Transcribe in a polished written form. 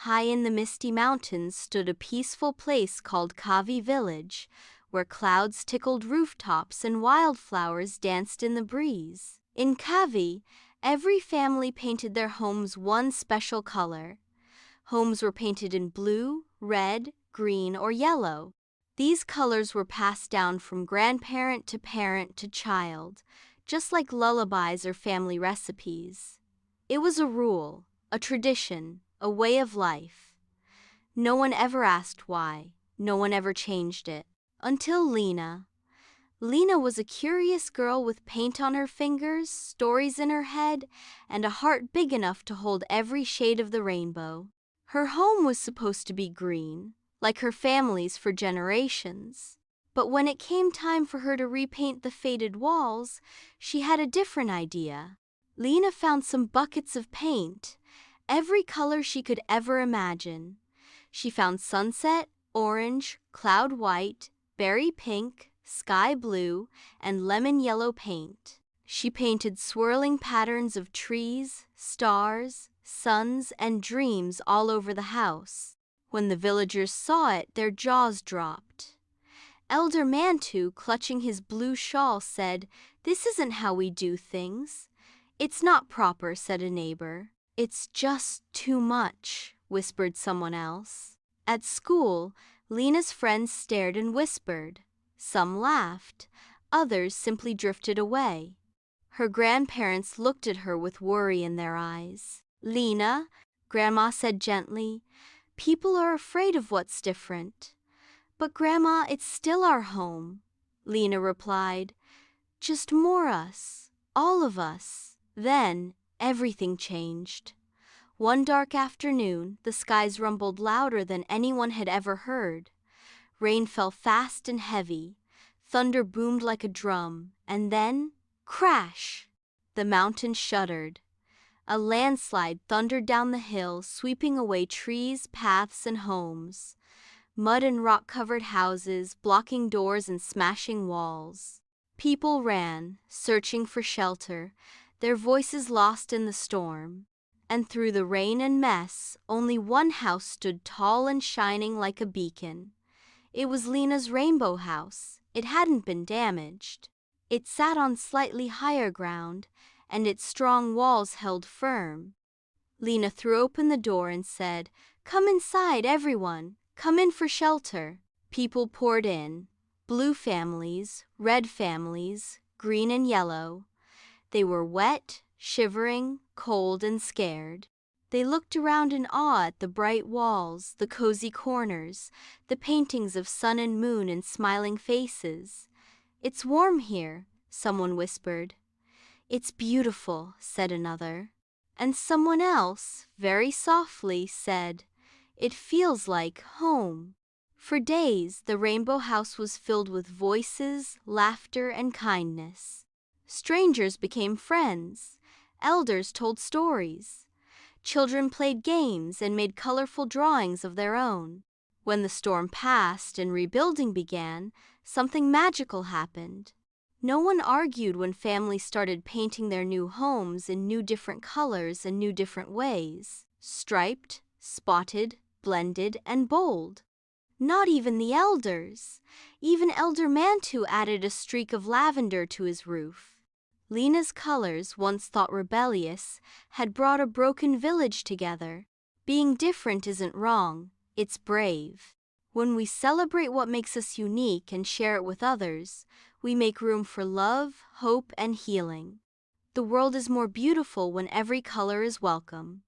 high in the misty mountains stood a peaceful place called Kavi village, where clouds tickled rooftops and wildflowers danced in the breeze. In Kavi, every family painted their homes one special color. Homes were painted in blue, red, green, or yellow. These colors were passed down from grandparent to parent to child, just like lullabies or family recipes. It was a rule, a tradition, a way of life. No one ever asked why. No one ever changed it. Until Lena. Lena was a curious girl with paint on her fingers, stories in her head, and a heart big enough to hold every shade of the rainbow. Her home was supposed to be green, like her family's for generations. But when it came time for her to repaint the faded walls, she had a different idea. Lena found some buckets of paint, every color she could ever imagine. She found sunset, orange, cloud white, berry pink, sky blue, and lemon yellow paint. She painted swirling patterns of trees, stars, suns, and dreams all over the house. When the villagers saw it, their jaws dropped. Elder Mantu, clutching his blue shawl, said, "This isn't how we do things." "It's not proper," said a neighbor. "It's just too much," whispered someone else. At school, Lena's friends stared and whispered. Some laughed, others simply drifted away. Her grandparents looked at her with worry in their eyes. "Lena," Grandma said gently, "people are afraid of what's different." "But Grandma, it's still our home," Lena replied. "Just more us, all of us." Then everything changed. One dark afternoon, the skies rumbled louder than anyone had ever heard. Rain fell fast and heavy. Thunder boomed like a drum, and then, crash! The mountain shuddered. A landslide thundered down the hill, sweeping away trees, paths, and homes. Mud and rock-covered houses, blocking doors and smashing walls. People ran, searching for shelter, their voices lost in the storm. And through the rain and mess, only one house stood tall and shining like a beacon. It was Lena's rainbow house. It hadn't been damaged. It sat on slightly higher ground, and its strong walls held firm. Lena threw open the door and said, "Come inside, everyone. Come in for shelter." People poured in. Blue families, red families, green and yellow. They were wet, shivering, cold, and scared. They looked around in awe at the bright walls, the cozy corners, the paintings of sun and moon and smiling faces. "It's warm here," someone whispered. "It's beautiful," said another. And someone else, very softly, said, "It feels like home." For days, the Rainbow House was filled with voices, laughter, and kindness. Strangers became friends. Elders told stories. Children played games and made colorful drawings of their own. When the storm passed and rebuilding began, something magical happened. No one argued when families started painting their new homes in new different colors and new different ways: striped, spotted, blended, and bold. Not even the elders. Even Elder Mantu added a streak of lavender to his roof. Lena's colors, once thought rebellious, had brought a broken village together. Being different isn't wrong, it's brave. When we celebrate what makes us unique and share it with others, we make room for love, hope, and healing. The world is more beautiful when every color is welcome.